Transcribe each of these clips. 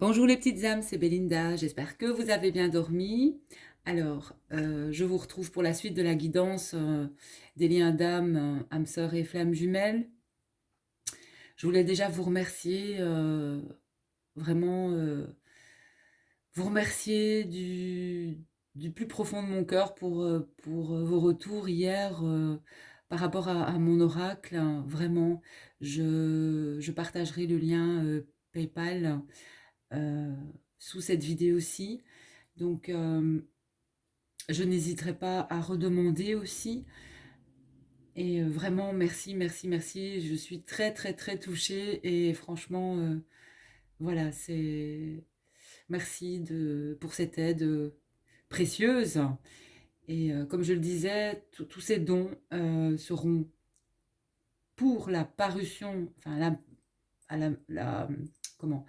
Bonjour les petites âmes, c'est Belinda, j'espère que vous avez bien dormi. Alors, je vous retrouve pour la suite de la guidance des liens d'âme, âme sœur et flamme jumelle. Je voulais déjà vous remercier, vraiment vous remercier du plus profond de mon cœur pour vos retours hier par rapport à mon oracle. Vraiment, je partagerai le lien PayPal euh, sous cette vidéo-ci. Donc, je n'hésiterai pas à redemander aussi. Et vraiment, merci, merci, merci. Je suis très, très, très touchée. Et franchement, voilà, c'est... Merci pour cette aide précieuse. Et comme je le disais, tous ces dons seront pour la parution, enfin, comment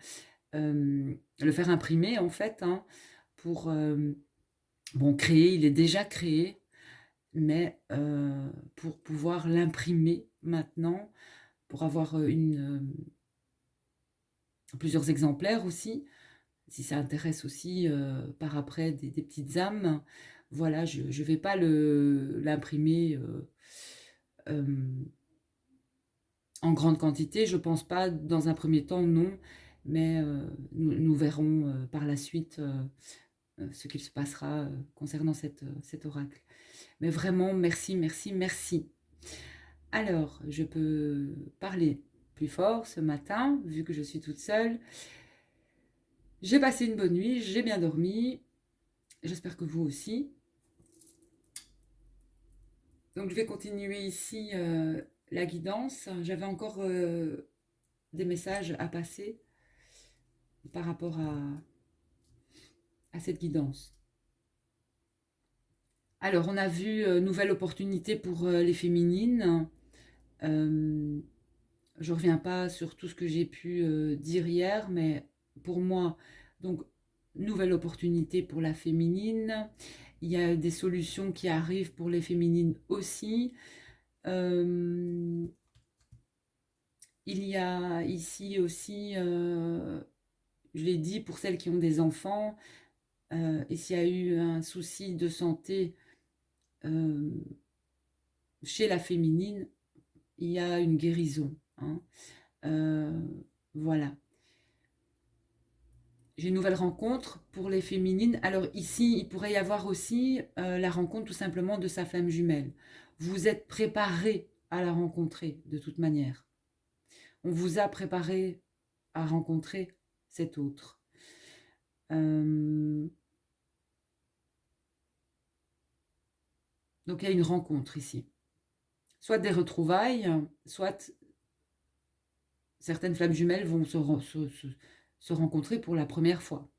le faire imprimer en fait, hein, pour bon, créer, il est déjà créé, mais pour pouvoir l'imprimer maintenant, pour avoir plusieurs exemplaires aussi, si ça intéresse aussi par après des petites âmes. Voilà, je ne vais pas l'imprimer en grande quantité, je pense pas dans un premier temps, non, mais nous verrons par la suite ce qu'il se passera concernant cet oracle. Mais vraiment, merci, merci, merci. Alors, je peux parler plus fort ce matin, vu que je suis toute seule. J'ai passé une bonne nuit, j'ai bien dormi. J'espère que vous aussi. Donc, je vais continuer ici la guidance. J'avais encore des messages à passer par rapport à cette guidance. Alors, on a vu nouvelle opportunité pour les féminines. Je ne reviens pas sur tout ce que j'ai pu dire hier, mais pour moi, donc, nouvelle opportunité pour la féminine. Il y a des solutions qui arrivent pour les féminines aussi. Il y a ici aussi, je l'ai dit, pour celles qui ont des enfants, et s'il y a eu un souci de santé euh, chez la féminine, il y a une guérison. Hein. Euh, voilà. J'ai une nouvelle rencontre pour les féminines. Alors ici, il pourrait y avoir aussi la rencontre tout simplement de sa flamme jumelle. Vous êtes préparé à la rencontrer de toute manière. On vous a préparé à rencontrer cet autre. Donc il y a une rencontre ici. Soit des retrouvailles, soit certaines flammes jumelles vont se rencontrer pour la première fois.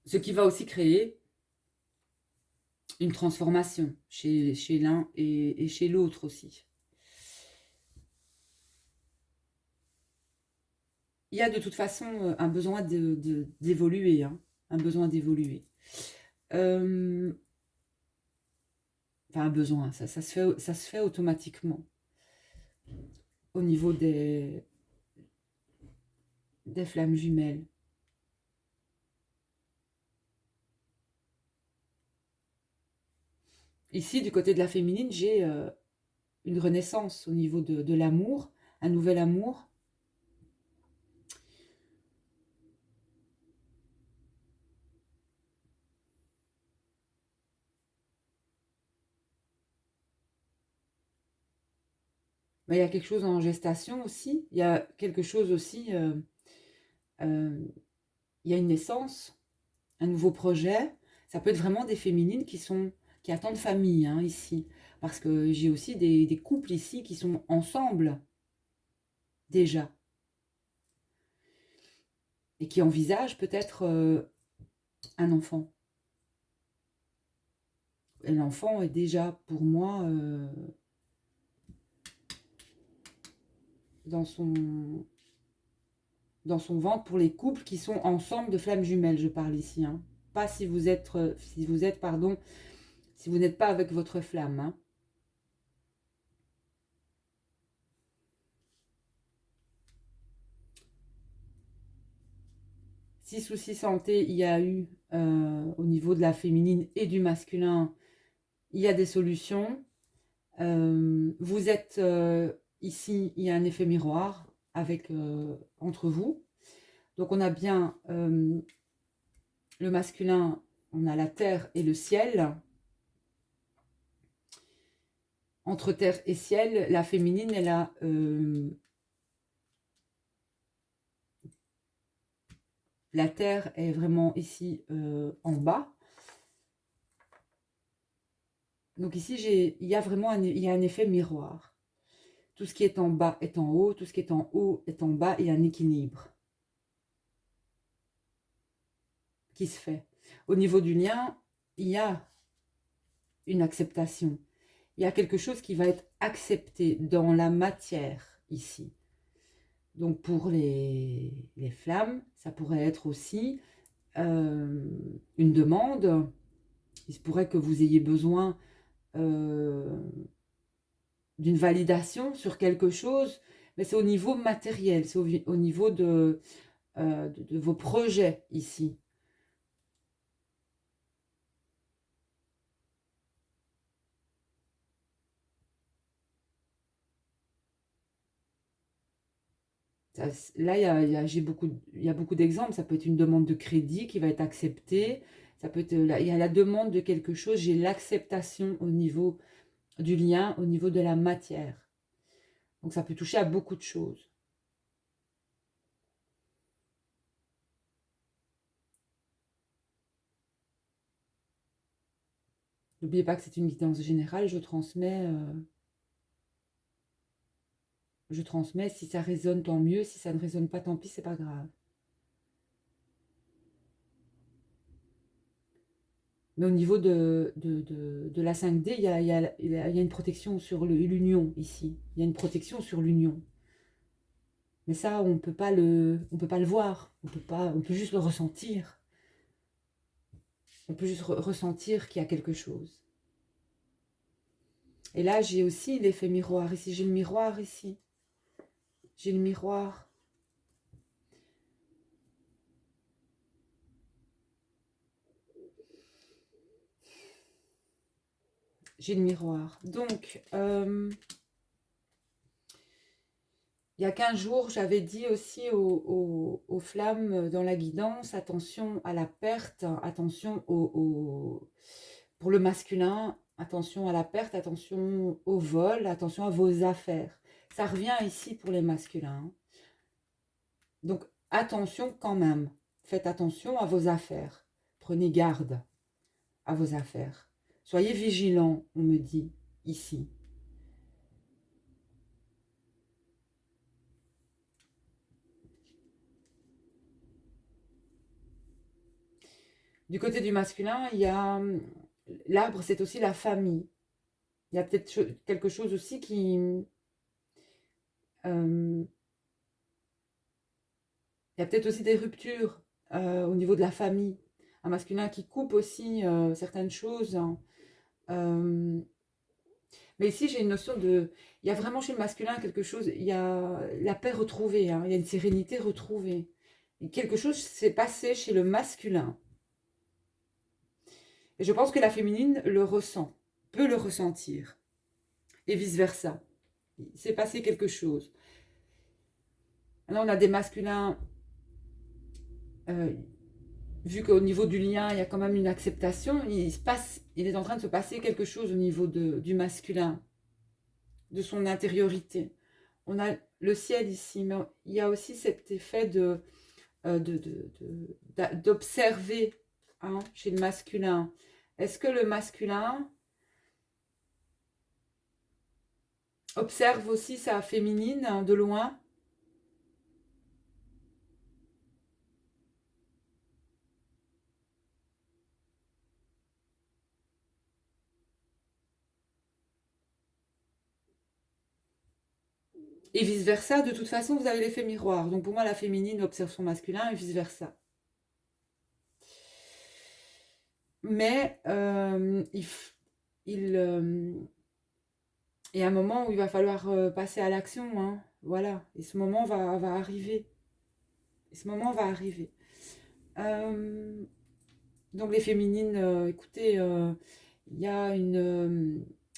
Ce qui va aussi créer une transformation chez l'un et chez l'autre aussi. Il y a de toute façon un besoin d'évoluer, hein, un besoin d'évoluer. Enfin, un besoin, ça se fait automatiquement au niveau des flammes jumelles. Ici, du côté de la féminine, j'ai une renaissance au niveau de l'amour, un nouvel amour. Mais il y a quelque chose en gestation aussi. Il y a quelque chose aussi, il y a une naissance, un nouveau projet. Ça peut être vraiment des féminines qui attendent famille hein, ici. Parce que j'ai aussi des couples ici qui sont ensemble déjà. Et qui envisagent peut-être un enfant. Et l'enfant est déjà pour moi dans son ventre pour les couples qui sont ensemble de flammes jumelles, je parle ici. Hein. Pas si vous êtes, si vous n'êtes pas avec votre flamme. Hein. Si souci santé il y a eu au niveau de la féminine et du masculin, il y a des solutions. Vous êtes ici, il y a un effet miroir avec, entre vous. Donc on a bien le masculin, on a la terre et le ciel. Entre terre et ciel, la féminine, elle a la terre est vraiment ici en bas. Donc ici, il y a vraiment il y a un effet miroir. Tout ce qui est en bas est en haut, tout ce qui est en haut est en bas, et un équilibre qui se fait. Au niveau du lien, il y a une acceptation. Il y a quelque chose qui va être accepté dans la matière ici. Donc pour les flammes, ça pourrait être aussi une demande. Il se pourrait que vous ayez besoin d'une validation sur quelque chose, mais c'est au niveau matériel, c'est au niveau de vos projets ici. Là, il y a beaucoup d'exemples. Ça peut être une demande de crédit qui va être acceptée. Ça peut être, il y a la demande de quelque chose. J'ai l'acceptation au niveau du lien, au niveau de la matière. Donc, ça peut toucher à beaucoup de choses. N'oubliez pas que c'est une guidance générale. Je transmets. Si ça résonne, tant mieux. Si ça ne résonne pas, tant pis, c'est pas grave. Mais au niveau de la 5D, il y a une protection sur l'union ici. Il y a une protection sur l'union. Mais ça, on peut pas le voir. On peut juste le ressentir. On peut juste ressentir qu'il y a quelque chose. Et là, j'ai aussi l'effet miroir ici. J'ai le miroir ici. J'ai le miroir. J'ai le miroir. Donc, il y a 15 jours, j'avais dit aussi aux flammes dans la guidance, attention à la perte, attention pour le masculin, attention à la perte, attention au vol, attention à vos affaires. Ça revient ici pour les masculins. Donc, attention quand même. Faites attention à vos affaires. Prenez garde à vos affaires. Soyez vigilants, on me dit ici. Du côté du masculin, il y a l'arbre, c'est aussi la famille. Il y a peut-être quelque chose aussi qui... il y a peut-être aussi des ruptures au niveau de la famille. Un masculin qui coupe aussi certaines choses. Hein. Mais ici, j'ai une notion de... Il y a vraiment chez le masculin quelque chose... Il y a la paix retrouvée. Hein. Il y a une sérénité retrouvée. Et quelque chose s'est passé chez le masculin. Et je pense que la féminine le ressent, peut le ressentir. Et vice-versa. Il s'est passé quelque chose. Là, on a des masculins, vu qu'au niveau du lien, il y a quand même une acceptation, il est en train de se passer quelque chose au niveau du masculin, de son intériorité. On a le ciel ici, mais il y a aussi cet effet d'observer hein, chez le masculin. Est-ce que le masculin observe aussi sa féminine hein, de loin? Et vice-versa, de toute façon, vous avez l'effet miroir. Donc pour moi, la féminine observe son masculin et vice-versa. Mais il y a un moment où il va falloir passer à l'action. Hein, voilà. Et ce moment va arriver. Et ce moment va arriver. Donc les féminines, écoutez, il y a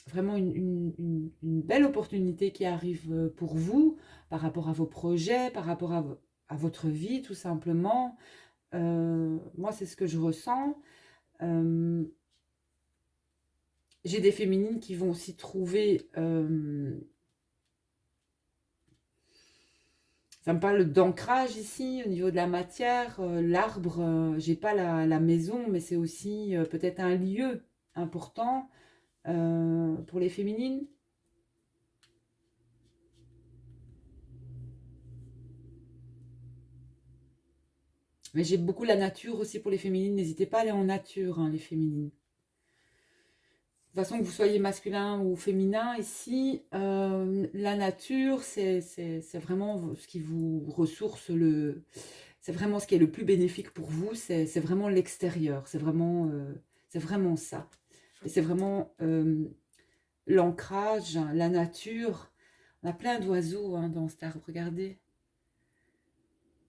vraiment une belle opportunité qui arrive pour vous par rapport à vos projets, par rapport à votre vie tout simplement. Moi, c'est ce que je ressens. Euh, j'ai des féminines qui vont aussi trouver, ça me parle d'ancrage ici au niveau de la matière, l'arbre, j'ai pas la maison, mais c'est aussi peut-être un lieu important pour les féminines. Mais j'ai beaucoup la nature aussi pour les féminines. N'hésitez pas à aller en nature, hein, les féminines. De toute façon, que vous soyez masculin ou féminin, ici, la nature, c'est vraiment ce qui vous ressource c'est vraiment ce qui est le plus bénéfique pour vous, c'est vraiment l'extérieur, c'est vraiment ça. Et c'est vraiment l'ancrage, la nature. On a plein d'oiseaux hein, dans cet arbre, regardez.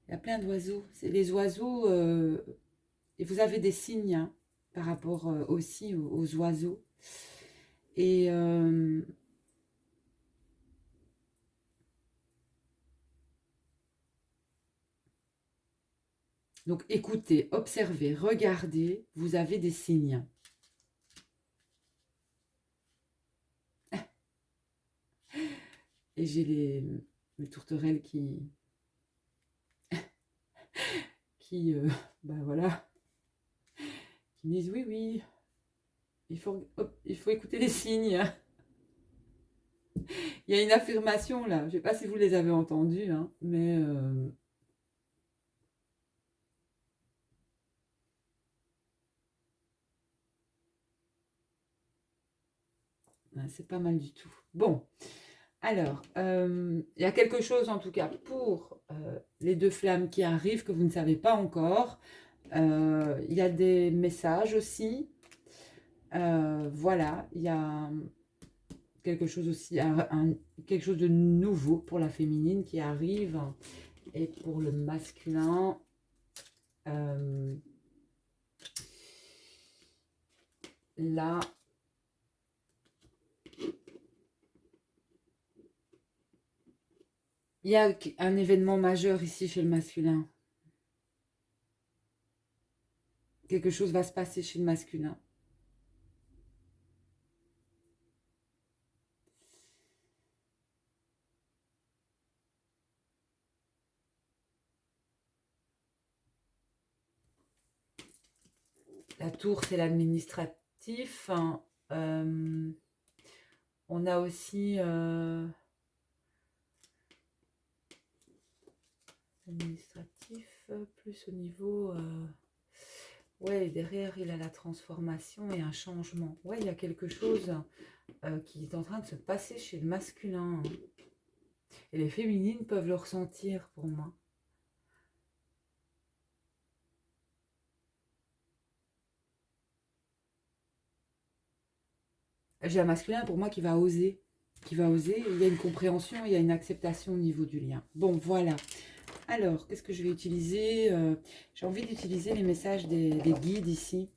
Il y a plein d'oiseaux. C'est les oiseaux, et vous avez des signes hein, par rapport aussi aux oiseaux. Et donc écoutez, observez, regardez, vous avez des signes. Et j'ai les tourterelles qui ben voilà, qui disent oui, oui, il faut écouter les signes. Il y a une affirmation là, je ne sais pas si vous les avez entendues, hein, mais c'est pas mal du tout. Bon, alors, il y a quelque chose en tout cas pour les deux flammes qui arrivent que vous ne savez pas encore. Il y a des messages aussi. Voilà, il y a quelque chose aussi, quelque chose de nouveau pour la féminine qui arrive. Et pour le masculin, là, il y a un événement majeur ici chez le masculin. Quelque chose va se passer chez le masculin. La tour, c'est l'administratif. Hein. On a aussi administratif, plus au niveau... ouais, derrière, il a la transformation et un changement. Ouais, il y a quelque chose qui est en train de se passer chez le masculin. Hein. Et les féminines peuvent le ressentir pour moi. J'ai un masculin pour moi qui va oser. Il y a une compréhension, il y a une acceptation au niveau du lien. Bon, voilà. Alors, qu'est-ce que je vais utiliser j'ai envie d'utiliser les messages des guides ici.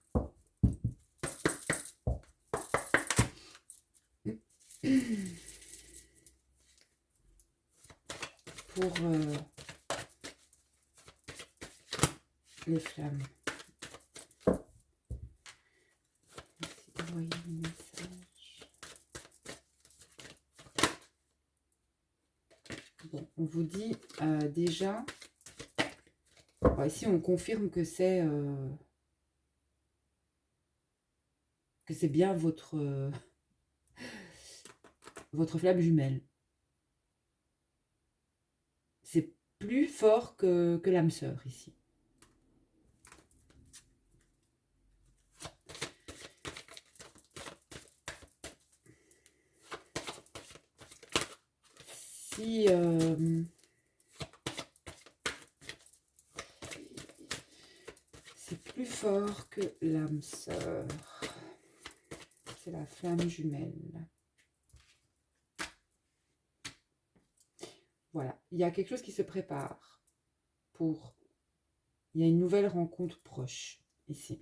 Pour les flammes. Merci d'envoyer les messages. Bon, on vous dit déjà... Bon, ici, on confirme que c'est bien votre flamme jumelle. C'est plus fort que l'âme sœur ici. Si c'est plus fort que l'âme sœur, c'est la flamme jumelle. Voilà, il y a quelque chose qui se prépare pour Il y a une nouvelle rencontre proche, ici.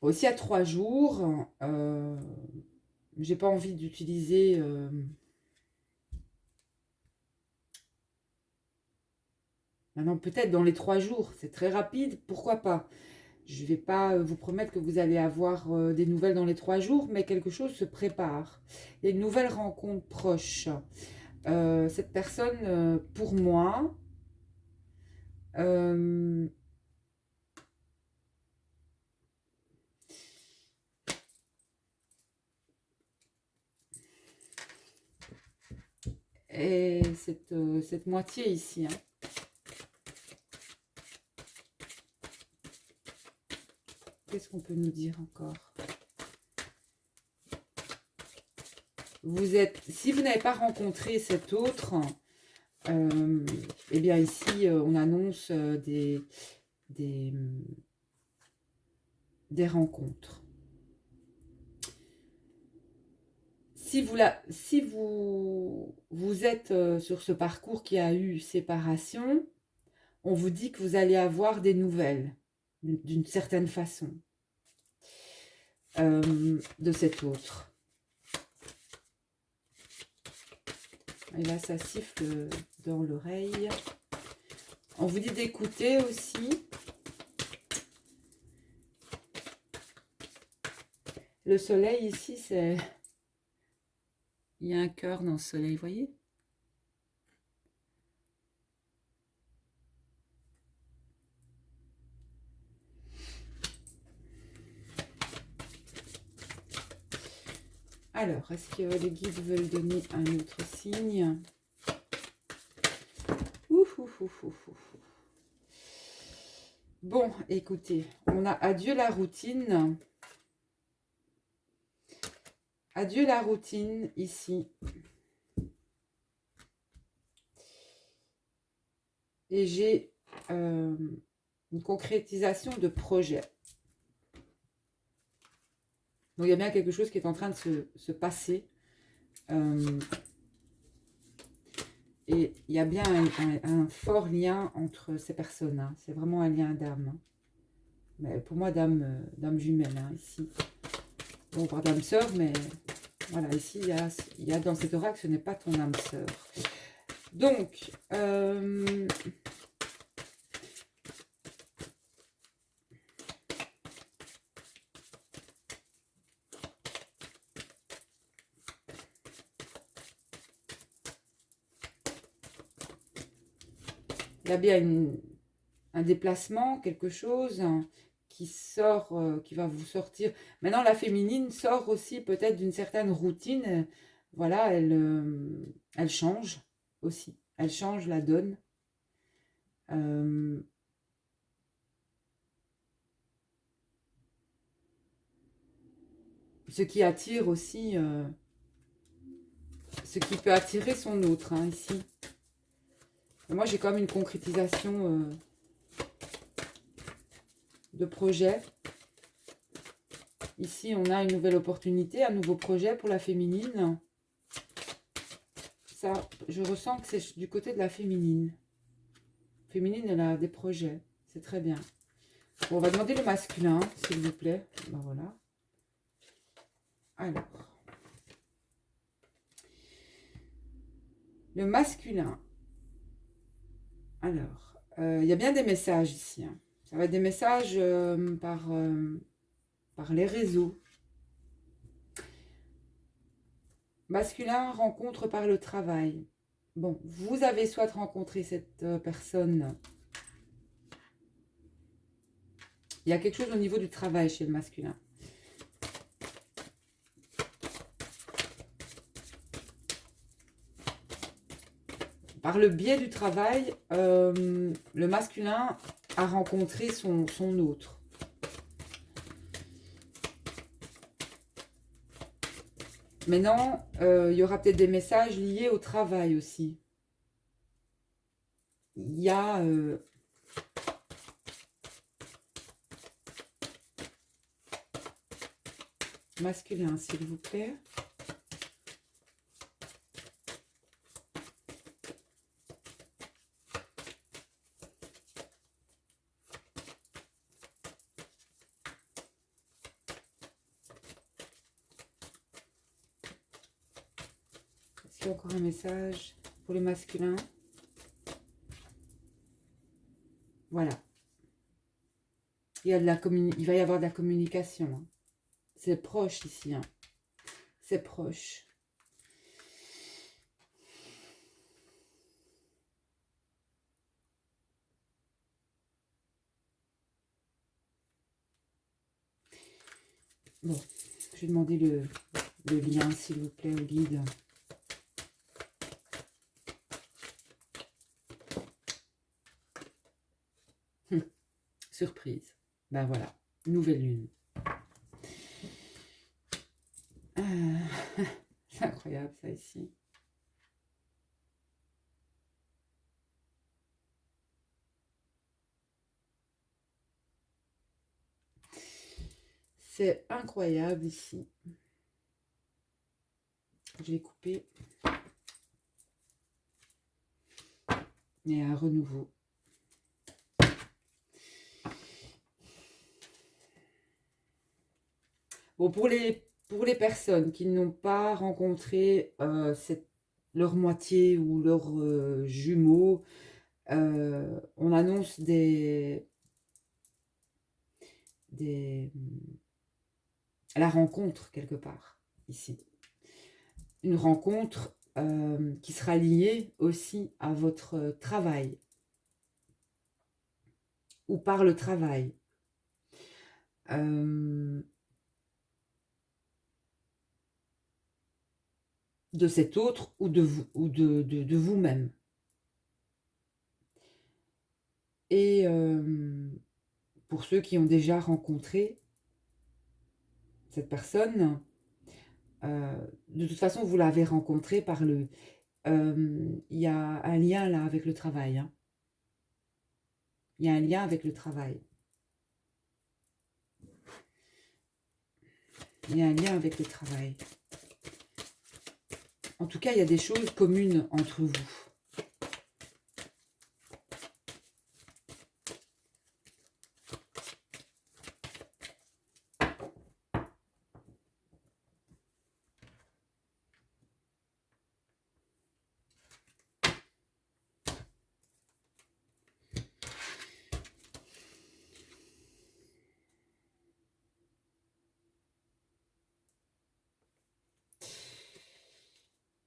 Aussi à 3 jours, j'ai pas envie d'utiliser... maintenant, peut-être dans les 3 jours, c'est très rapide, pourquoi pas? Je ne vais pas vous promettre que vous allez avoir des nouvelles dans les 3 jours, mais quelque chose se prépare. Il y a une nouvelle rencontre proche. Cette personne, pour moi, est cette moitié ici. Hein. Qu'est-ce qu'on peut nous dire encore? Si vous n'avez pas rencontré cet autre, eh bien ici, on annonce des rencontres. Si vous êtes sur ce parcours qui a eu séparation, on vous dit que vous allez avoir des nouvelles, d'une certaine façon, de cet autre. Et là, ça siffle dans l'oreille. On vous dit d'écouter aussi. Le soleil ici, c'est... Il y a un cœur dans le soleil, vous voyez? Alors, est-ce que les guides veulent donner un autre signe? Bon, écoutez, on a adieu la routine. Adieu la routine ici. Et j'ai une concrétisation de projet. Donc, il y a bien quelque chose qui est en train de se passer. Et il y a bien un fort lien entre ces personnes. Hein. C'est vraiment un lien d'âme. Hein. Mais pour moi, d'âme jumelle, hein, ici. Bon, on parle d'âme sœur, mais voilà, ici, il y a dans cet oracle, ce n'est pas ton âme sœur. Donc, il y a bien un déplacement, quelque chose qui sort, qui va vous sortir. Maintenant, la féminine sort aussi peut-être d'une certaine routine. Voilà, elle change aussi. Elle change la donne. Ce qui attire aussi, ce qui peut attirer son autre, hein, ici. Et moi, j'ai comme une concrétisation de projet. Ici, on a une nouvelle opportunité, un nouveau projet pour la féminine. Ça, je ressens que c'est du côté de la féminine. Féminine, elle a des projets. C'est très bien. Bon, on va demander le masculin, s'il vous plaît. Ben voilà. Alors. Le masculin. Alors, il y a bien des messages ici. Hein. Ça va être des messages par les réseaux. Masculin, rencontre par le travail. Bon, vous avez soit rencontré cette personne. Il y a quelque chose au niveau du travail chez le masculin. Par le biais du travail, le masculin a rencontré son autre. Maintenant, il y aura peut-être des messages liés au travail aussi. Il y a... masculin, s'il vous plaît. Ici encore un message pour le masculin. Voilà. Il va y avoir de la communication. Hein. C'est proche ici. Hein. C'est proche. Bon, je vais demander le lien, s'il vous plaît, au guide. Surprise. Ben voilà, nouvelle lune. C'est incroyable ça ici. C'est incroyable ici. Je vais couper. Et un renouveau. Bon, pour les personnes qui n'ont pas rencontré leur moitié ou leur jumeau, on annonce la rencontre quelque part, ici. Une rencontre qui sera liée aussi à votre travail ou par le travail. De cet autre ou de vous ou de vous-même. Et pour ceux qui ont déjà rencontré cette personne, de toute façon, vous l'avez rencontré par le... Il y a un lien là avec le travail. Hein. Il y a un lien avec le travail. Il y a un lien avec le travail. En tout cas, il y a des choses communes entre vous.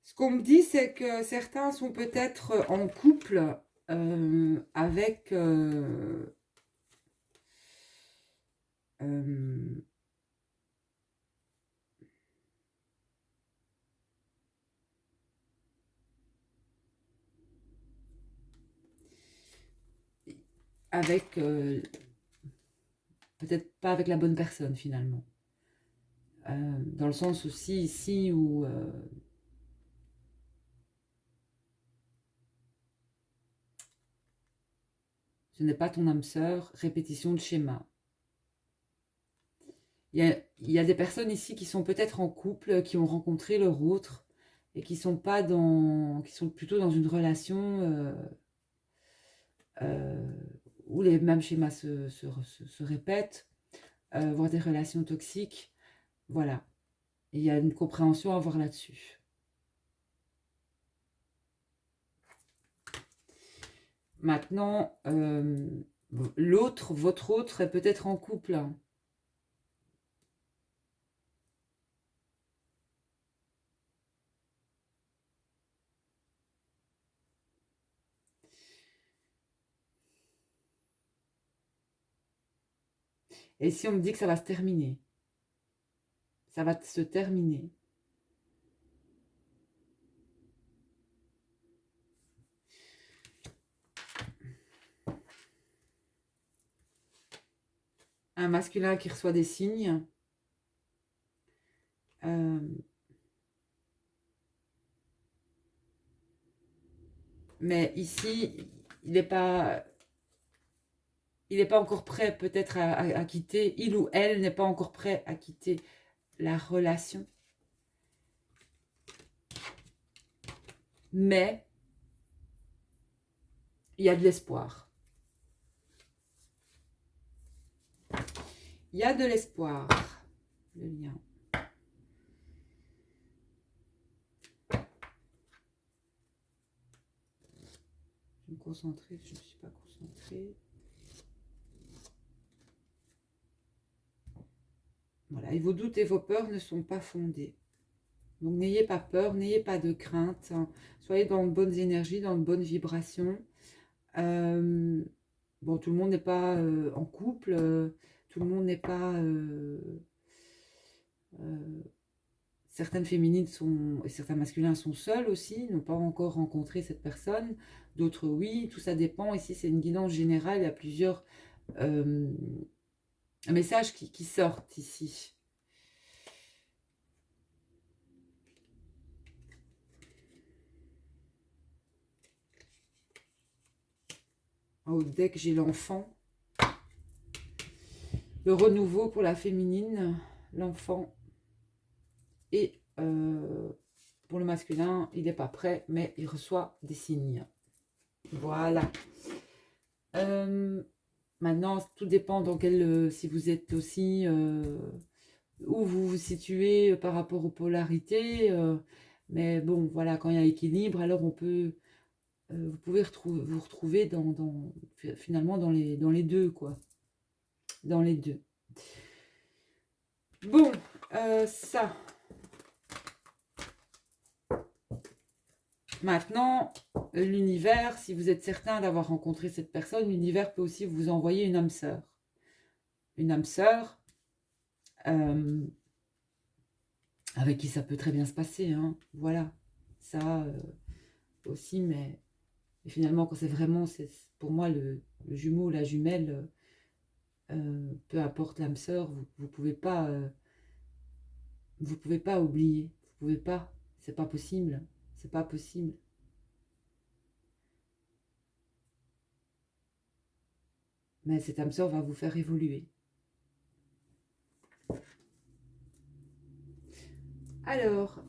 Ce qu'on me dit, c'est que certains sont peut-être en couple avec peut-être pas avec la bonne personne finalement. Dans le sens aussi ici où ce n'est pas ton âme sœur, répétition de schéma. Il y a des personnes ici qui sont peut-être en couple, qui ont rencontré leur autre et qui sont plutôt dans une relation où les mêmes schémas se répètent, voire des relations toxiques. Voilà. Et il y a une compréhension à avoir là-dessus. Maintenant, votre autre est peut-être en couple. Et si on me dit que ça va se terminer, ça va se terminer. Un masculin qui reçoit des signes. Mais ici, il n'est pas encore prêt peut-être à quitter, il ou elle n'est pas encore prêt à quitter la relation. Mais il y a de l'espoir. Il y a de l'espoir. Le lien. concentrée, je ne me suis pas concentrée. Voilà, et vos doutes et vos peurs ne sont pas fondés. Donc n'ayez pas peur, n'ayez pas de crainte. Hein. Soyez dans de bonnes énergies, dans de bonnes vibrations. Bon, tout le monde n'est pas en couple, tout le monde n'est pas... certaines féminines sont, et certains masculins sont seuls aussi, n'ont pas encore rencontré cette personne. D'autres oui, tout ça dépend. Ici, c'est une guidance générale, il y a plusieurs messages qui sortent ici. Au deck, j'ai l'enfant. Le renouveau pour la féminine, l'enfant. Et pour le masculin, il n'est pas prêt, mais il reçoit des signes. Voilà. Maintenant, tout dépend dans quel, si vous êtes aussi, où vous vous situez par rapport aux polarités. Mais bon, voilà, quand il y a équilibre, alors on peut... vous pouvez vous retrouver finalement dans les deux, quoi. Dans les deux. Bon, ça. Maintenant, l'univers, si vous êtes certain d'avoir rencontré cette personne, l'univers peut aussi vous envoyer une âme sœur. Une âme sœur avec qui ça peut très bien se passer. Hein. Voilà, ça aussi, mais finalement, quand c'est vraiment, pour moi, le jumeau, la jumelle, peu importe l'âme sœur, vous pouvez pas oublier, vous pouvez pas, c'est pas possible, c'est pas possible. Mais cette âme sœur va vous faire évoluer. Alors,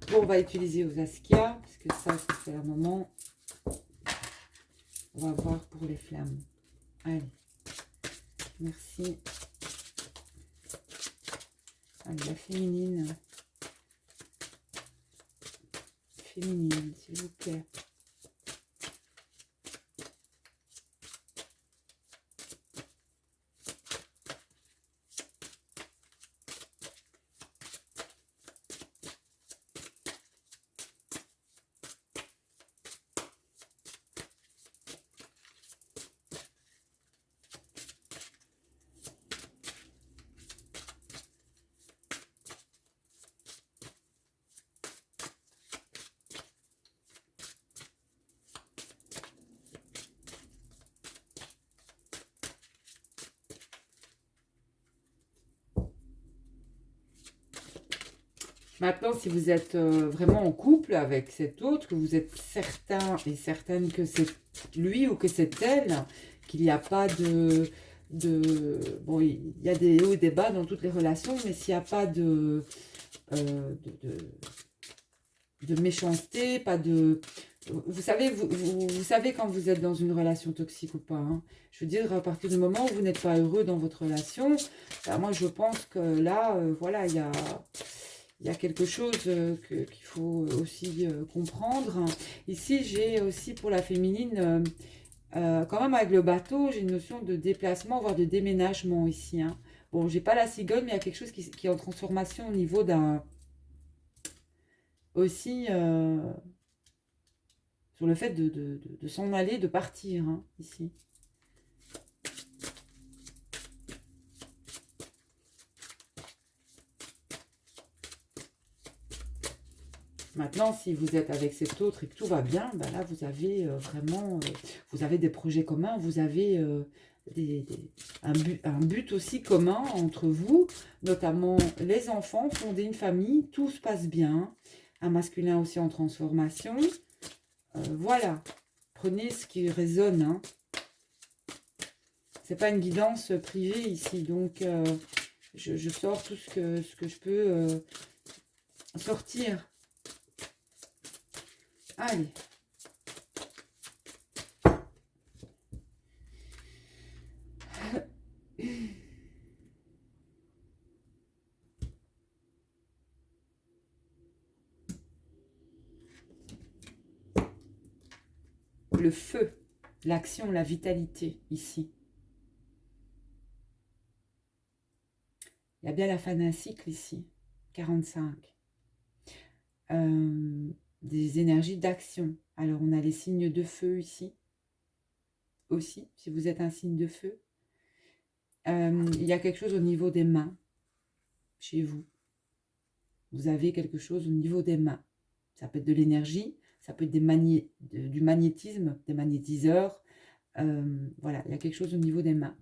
bon, on va utiliser aux Askia, parce que ça fait un moment. On va voir pour les flammes. Allez, merci. Allez, la féminine. Féminine, s'il vous plaît. Maintenant, si vous êtes vraiment en couple avec cet autre, que vous êtes certain et certaine que c'est lui ou que c'est elle, qu'il n'y a pas bon, il y a des hauts et des bas dans toutes les relations, mais s'il n'y a pas de méchanceté, pas de... Vous savez, vous savez quand vous êtes dans une relation toxique ou pas. Hein. Je veux dire, à partir du moment où vous n'êtes pas heureux dans votre relation, ben moi je pense que là, voilà, il y a quelque chose qu'il faut aussi comprendre. Ici, j'ai aussi pour la féminine, quand même avec le bateau, j'ai une notion de déplacement, voire de déménagement ici. Hein. Bon, j'ai pas la cigogne, mais il y a quelque chose qui est en transformation au niveau d'un... Aussi, sur le fait de s'en aller, de partir, hein, ici. Maintenant, si vous êtes avec cet autre et que tout va bien, ben là, vous avez vraiment, vous avez des projets communs, vous avez un but aussi commun entre vous, notamment les enfants, fonder une famille, tout se passe bien. Un masculin aussi en transformation. Voilà, prenez ce qui résonne. Hein. C'est pas une guidance privée ici, donc je sors tout ce que je peux sortir. Allez. le feu, l'action, la vitalité ici. Il y a bien la fin d'un cycle ici, 45. Des énergies d'action. Alors, on a les signes de feu ici, aussi, si vous êtes un signe de feu. Il y a quelque chose au niveau des mains, chez vous. Vous avez quelque chose au niveau des mains. Ça peut être de l'énergie, ça peut être du magnétisme, des magnétiseurs. Voilà, il y a quelque chose au niveau des mains.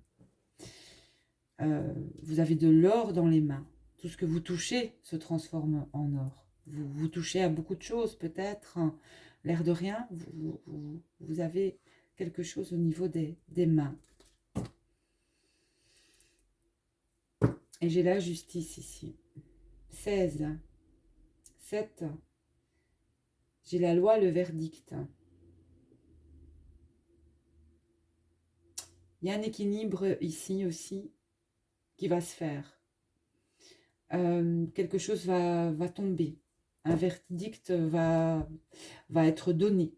Vous avez de l'or dans les mains. Tout ce que vous touchez se transforme en or. Vous touchez à beaucoup de choses, peut-être. L'air de rien, vous avez quelque chose au niveau des mains. Et j'ai la justice ici. 16. 7. J'ai la loi, le verdict. Il y a un équilibre ici aussi qui va se faire. Quelque chose va tomber. Un verdict va être donné.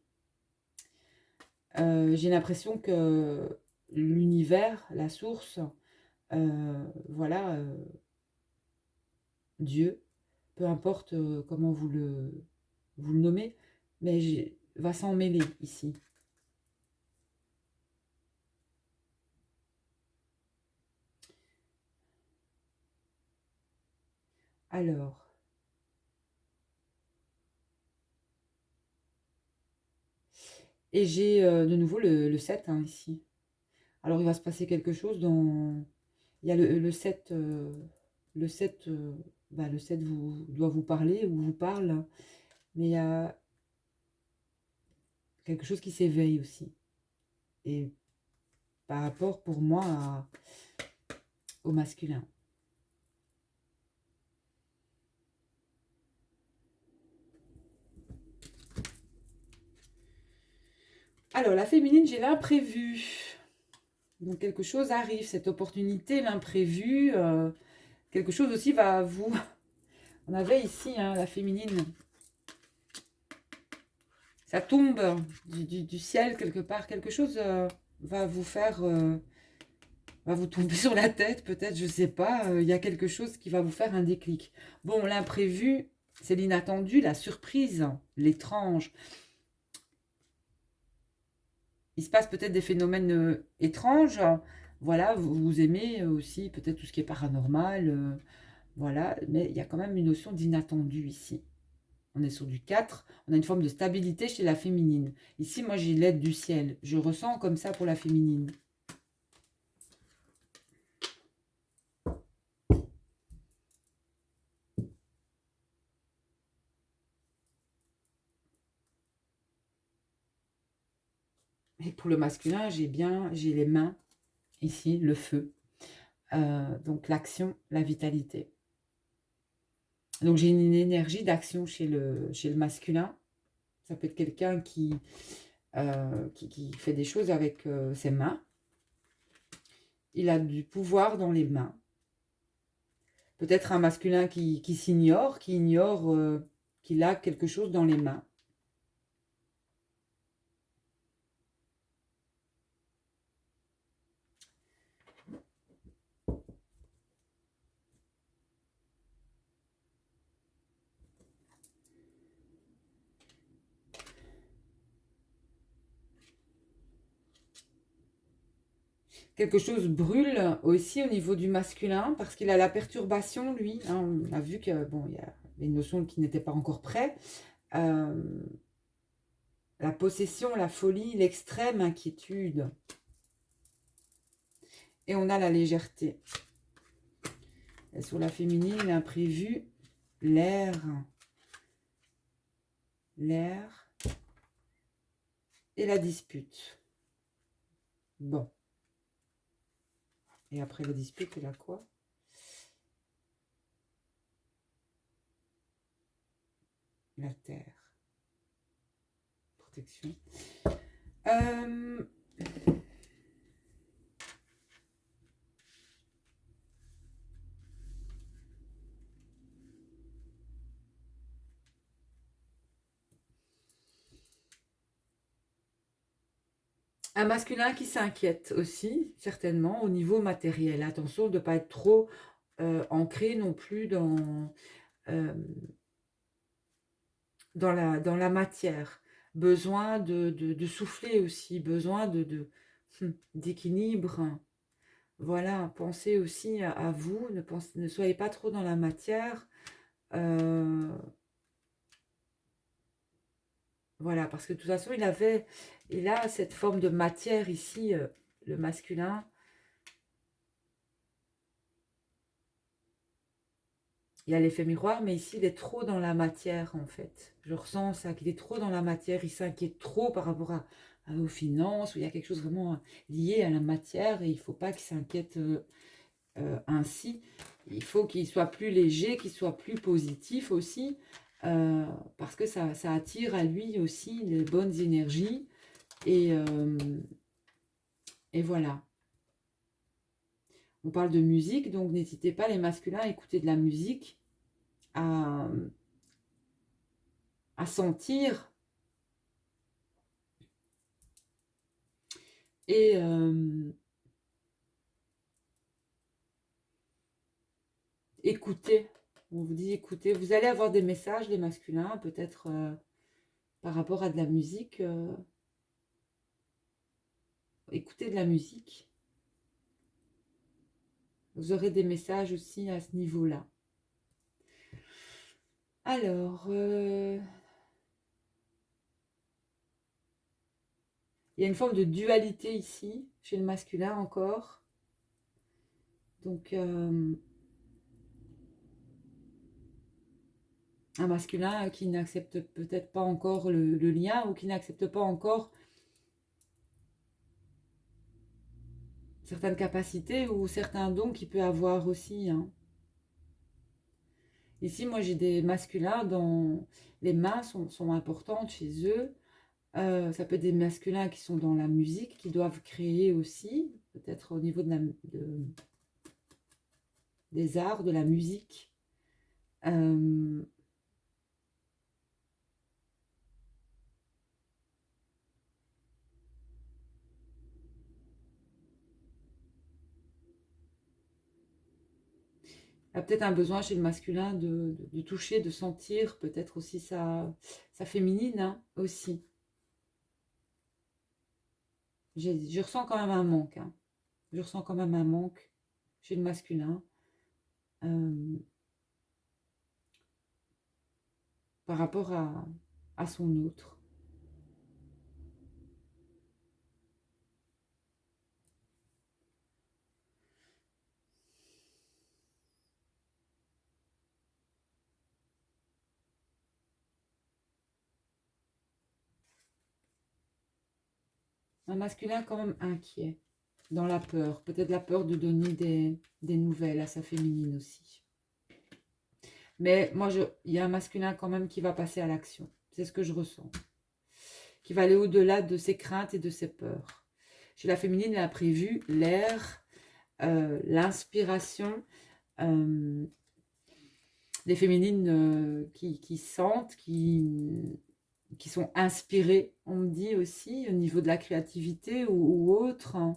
J'ai l'impression que l'univers, la source, voilà, Dieu, peu importe comment vous le nommez, mais va s'en mêler ici. Alors, et j'ai de nouveau le 7 hein, ici. Alors, il va se passer quelque chose dans... Il y a le 7, le 7, le 7 doit vous parler ou vous parle, mais il y a quelque chose qui s'éveille aussi. Et par rapport, pour moi, au masculin. Alors, la féminine, j'ai l'imprévu. Donc, quelque chose arrive, cette opportunité, l'imprévu. Quelque chose aussi va vous... On avait ici, hein, la féminine. Ça tombe du ciel, quelque part. Quelque chose va vous faire... va vous tomber sur la tête, peut-être, je ne sais pas. Il y a quelque chose qui va vous faire un déclic. Bon, l'imprévu, c'est l'inattendu, la surprise, l'étrange. Il se passe peut-être des phénomènes étranges. Voilà, vous aimez aussi peut-être tout ce qui est paranormal. Voilà, mais il y a quand même une notion d'inattendu ici. On est sur du 4, on a une forme de stabilité chez la féminine. Ici, moi, j'ai l'aide du ciel. Je ressens comme ça pour la féminine. Et pour le masculin, j'ai les mains, ici, le feu. Donc l'action, la vitalité. Donc j'ai une énergie d'action chez le masculin. Ça peut être quelqu'un qui fait des choses avec ses mains. Il a du pouvoir dans les mains. Peut-être un masculin qui s'ignore, qui ignore qu'il a quelque chose dans les mains. Quelque chose brûle aussi au niveau du masculin parce qu'il a la perturbation, lui. Hein, on a vu que bon, il y a une notion qui n'était pas encore prêt. La possession, la folie, l'extrême inquiétude. Et on a la légèreté. Et sur la féminine, l'imprévu, l'air. L'air. Et la dispute. Bon. Et après la dispute, il a quoi? La terre. Protection. Un masculin qui s'inquiète aussi, certainement, au niveau matériel. Attention de ne pas être trop ancré non plus euh, dans la matière. Besoin de souffler aussi, besoin d'équilibre. Voilà, pensez aussi à vous, ne soyez pas trop dans la matière. euh, voilà, parce que de toute façon, il a cette forme de matière ici, le masculin. Il y a l'effet miroir, mais ici, il est trop dans la matière, en fait. Je ressens ça, qu'il est trop dans la matière, il s'inquiète trop par rapport aux finances, où il y a quelque chose vraiment lié à la matière, et il ne faut pas qu'il s'inquiète ainsi. Il faut qu'il soit plus léger, qu'il soit plus positif aussi, parce que ça attire à lui aussi les bonnes énergies, et, euh, et voilà. On parle de musique, donc n'hésitez pas les masculins à écouter de la musique, à, à sentir et écouter. On vous dit écoutez, vous allez avoir des messages, les masculins, peut-être par rapport à de la musique. Écoutez de la musique. Vous aurez des messages aussi à ce niveau-là. Alors, il y a une forme de dualité ici, chez le masculin encore. Donc, un masculin qui n'accepte peut-être pas encore le lien ou qui n'accepte pas encore certaines capacités ou certains dons qu'il peut avoir aussi. Hein. Ici, moi, j'ai des masculins dont les mains sont importantes chez eux. Ça peut être des masculins qui sont dans la musique, qui doivent créer aussi, peut-être au niveau des arts, de la musique. Euh, Il y a peut-être un besoin chez le masculin de toucher, de sentir peut-être aussi sa féminine hein, aussi. Je ressens quand même un manque. Hein. Je ressens quand même un manque chez le masculin euh, par rapport à son autre. Un masculin quand même inquiet, dans la peur. Peut-être la peur de donner des nouvelles à sa féminine aussi. Mais moi, il y a un masculin quand même qui va passer à l'action. C'est ce que je ressens. Qui va aller au-delà de ses craintes et de ses peurs. Chez la féminine, elle a prévu l'air, l'inspiration, des féminines qui sentent, qui sont inspirées, on me dit aussi, au niveau de la créativité ou autre. Hein.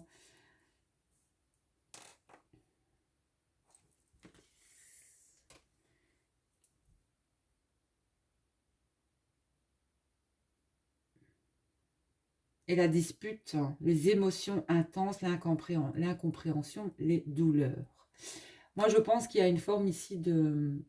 Et la dispute, les émotions intenses, l'incompréhension, les douleurs. Moi, je pense qu'il y a une forme ici de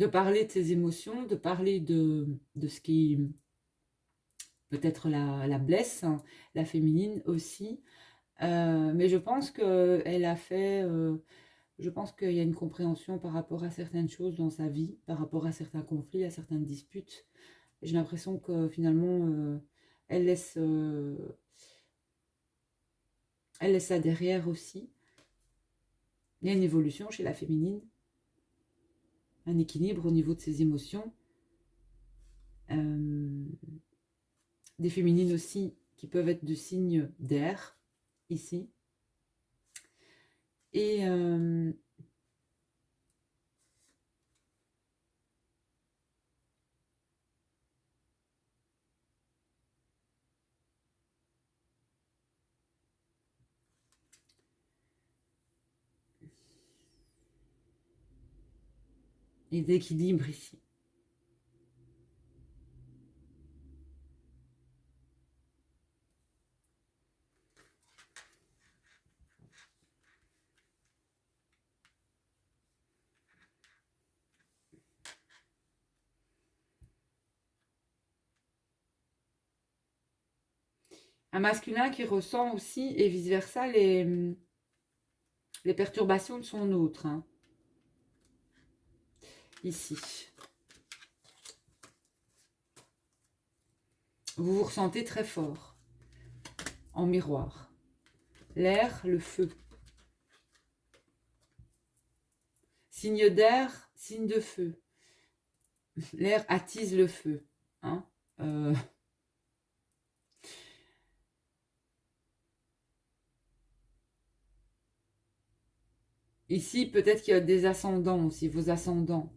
parler de ses émotions, de parler de ce qui peut-être la blesse, hein, la féminine aussi. Mais je pense qu'elle a fait... je pense qu'il y a une compréhension par rapport à certaines choses dans sa vie, par rapport à certains conflits, à certaines disputes. J'ai l'impression que finalement, elle laisse, euh, elle laisse ça derrière aussi. Il y a une évolution chez la féminine. un équilibre au niveau de ses émotions. Des féminines aussi qui peuvent être de signes d'air, ici. Et d'équilibre ici. Un masculin qui ressent aussi, et vice-versa, les perturbations de son autre. Hein. Ici. Vous vous ressentez très fort. En miroir. L'air, le feu. Signe d'air, signe de feu. L'air attise le feu. Hein. Ici, peut-être qu'il y a des ascendants aussi, vos ascendants.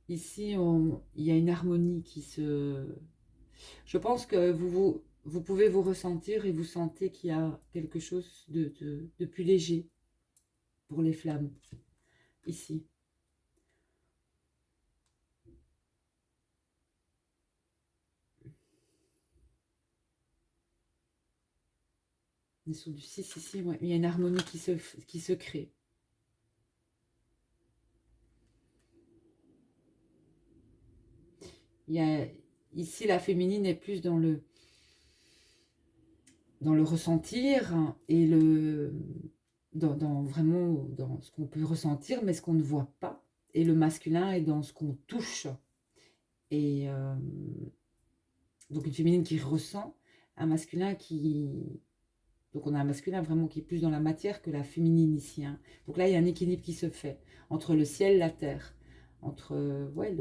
Ici, il y a une harmonie qui se... Je pense que vous pouvez vous ressentir et vous sentez qu'il y a quelque chose de plus léger pour les flammes, ici. On est sur du 6 ici, ouais. Il y a une harmonie qui se crée. Ici, la féminine est plus dans le ressentir et vraiment dans ce qu'on peut ressentir, mais ce qu'on ne voit pas. Et le masculin est dans ce qu'on touche. Et donc une féminine qui ressent, un masculin qui... Donc on a un masculin vraiment qui est plus dans la matière que la féminine ici. Hein. Donc là, il y a un équilibre qui se fait entre le ciel et la terre. Entre, ouais,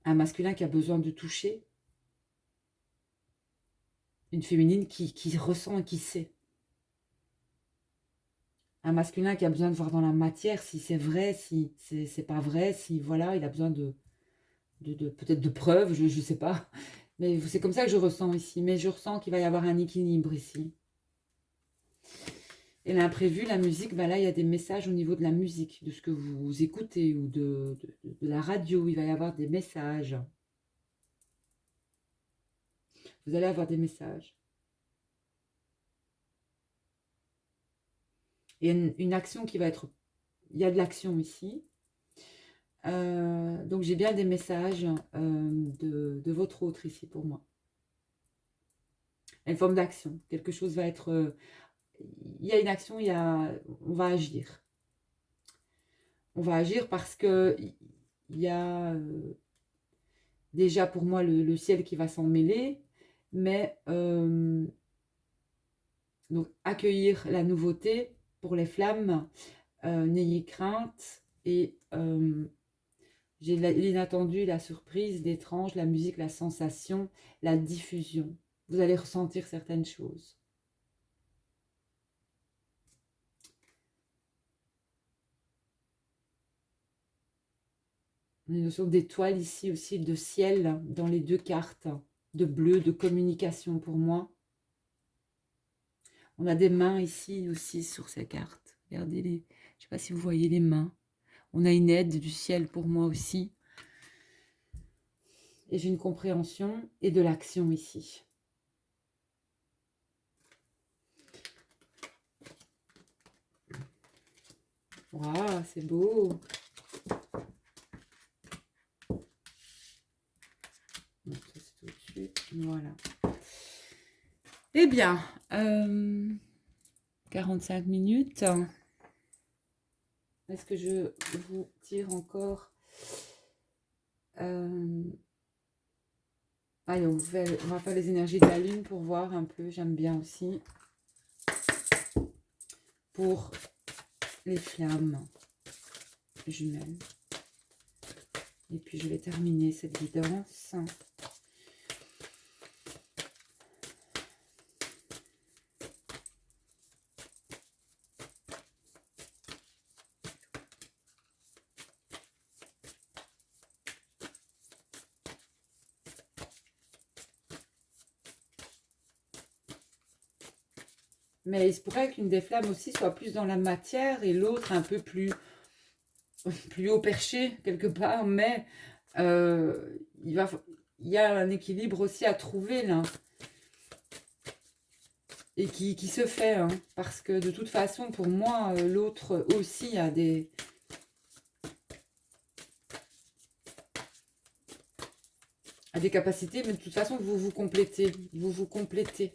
un masculin qui a besoin de toucher, une féminine qui ressent et qui sait. Un masculin qui a besoin de voir dans la matière si c'est vrai, si c'est pas vrai, si voilà, il a besoin de peut-être de preuves, je ne sais pas. Mais c'est comme ça que je ressens ici. Mais je ressens qu'il va y avoir un équilibre ici. Et l'imprévu, la musique, ben là, il y a des messages au niveau de la musique, de ce que vous écoutez ou de la radio. Il va y avoir des messages. Vous allez avoir des messages. Il y a une action qui va être... Il y a de l'action ici. Donc j'ai bien des messages de votre autre ici pour moi. Une forme d'action. Quelque chose va être... il y a une action, on va agir. On va agir parce que il y a déjà pour moi le ciel qui va s'en mêler, mais donc accueillir la nouveauté pour les flammes, n'ayez crainte et j'ai l'inattendu, la surprise, l'étrange, la musique, la sensation, la diffusion. Vous allez ressentir certaines choses. Une notion d'étoile ici aussi, de ciel dans les deux cartes, de bleu, de communication pour moi. On a des mains ici aussi sur ces cartes. Regardez-les, je ne sais pas si vous voyez les mains. On a une aide du ciel pour moi aussi. Et j'ai une compréhension et de l'action ici. Waouh, c'est beau. Donc, ça, c'est au-dessus. Voilà. Eh bien, 45 minutes. Est-ce que je vous tire encore allez, on va faire les énergies de la lune pour voir un peu. J'aime bien aussi. Pour les flammes jumelles. Et puis je vais terminer cette guidance. Mais il se pourrait qu'une des flammes aussi soit plus dans la matière et l'autre un peu plus haut perché quelque part. Mais il y a un équilibre aussi à trouver là. Et qui se fait. Hein, parce que de toute façon, pour moi, l'autre aussi a des capacités. Mais de toute façon, vous vous complétez. Vous vous complétez.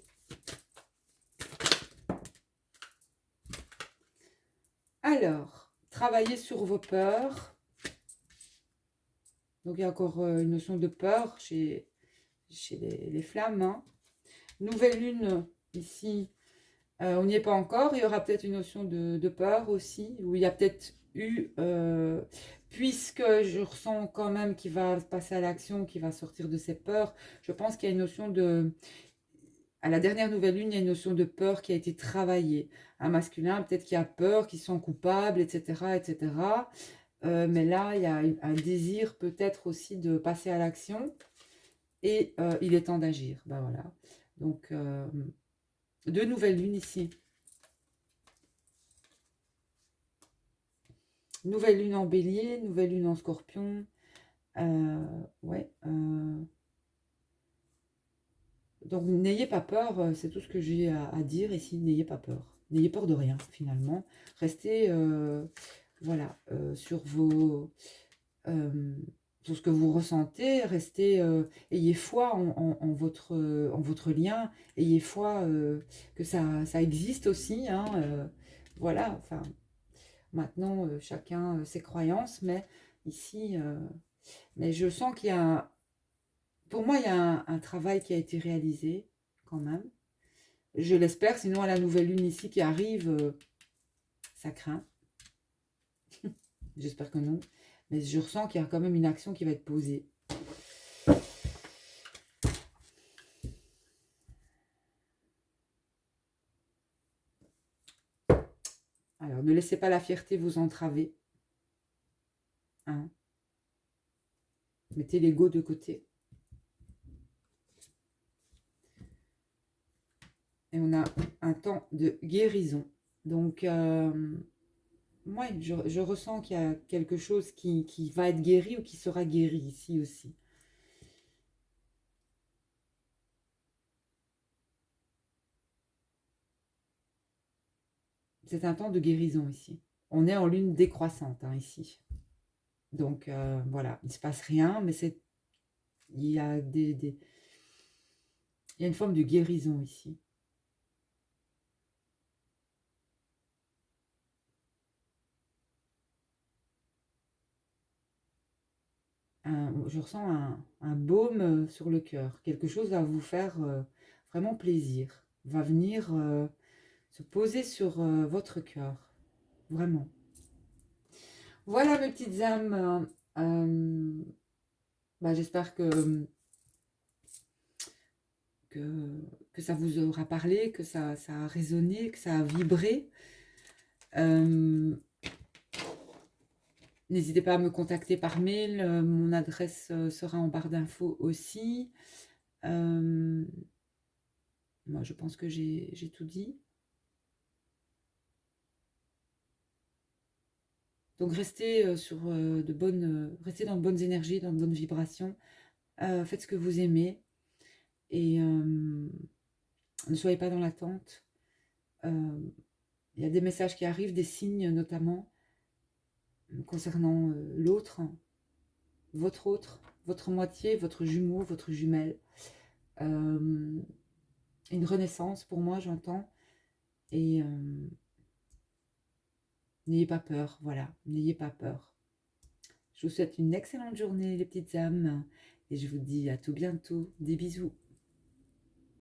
Alors, travaillez sur vos peurs. Donc, il y a encore une notion de peur chez les flammes. Hein. Nouvelle lune, ici, on n'y est pas encore. Il y aura peut-être une notion de peur aussi, où il y a peut-être eu, puisque je ressens quand même qu'il va passer à l'action, qu'il va sortir de ses peurs, je pense qu'il y a une notion de... À la dernière nouvelle lune, il y a une notion de peur qui a été travaillée. Un masculin, peut-être qu'il a peur, qu'il se sent coupable, etc., etc. Mais là, il y a un désir peut-être aussi de passer à l'action. Et il est temps d'agir. Ben voilà. Donc, deux nouvelles lunes ici. Nouvelle lune en bélier, nouvelle lune en scorpion. Ouais. Donc, n'ayez pas peur. C'est tout ce que j'ai à dire ici. N'ayez pas peur. N'ayez peur de rien, finalement. Restez, voilà, sur vos... sur ce que vous ressentez, restez, ayez foi en votre lien, ayez foi que ça existe aussi, hein, voilà, enfin, maintenant, chacun ses croyances, mais ici, mais je sens qu'il y a, pour moi, il y a un travail qui a été réalisé, quand même, je l'espère, sinon à la nouvelle lune ici qui arrive, ça craint, j'espère que non, mais je ressens qu'il y a quand même une action qui va être posée. Alors, ne laissez pas la fierté vous entraver. Hein. Mettez l'ego de côté. Et on a un temps de guérison. Donc, ouais, je ressens qu'il y a quelque chose qui va être guéri ou qui sera guéri ici aussi. C'est un temps de guérison ici. On est en lune décroissante hein, ici. Donc, voilà, il ne se passe rien, mais il y a il y a une forme de guérison ici. Je ressens un baume sur le cœur. Quelque chose va vous faire vraiment plaisir. Va venir se poser sur votre cœur. Vraiment. Voilà mes petites âmes. Bah, j'espère que ça vous aura parlé, que ça a résonné, que ça a vibré. N'hésitez pas à me contacter par mail. Mon adresse sera en barre d'infos aussi. Moi, je pense que j'ai tout dit. Donc restez restez dans de bonnes énergies, dans de bonnes vibrations. Faites ce que vous aimez et ne soyez pas dans l'attente. Il y a des messages qui arrivent, des signes notamment concernant l'autre, votre moitié, votre jumeau, votre jumelle. Une renaissance pour moi, j'entends. Et N'ayez pas peur, voilà, n'ayez pas peur. Je vous souhaite une excellente journée, les petites âmes, et je vous dis à tout bientôt. Des bisous.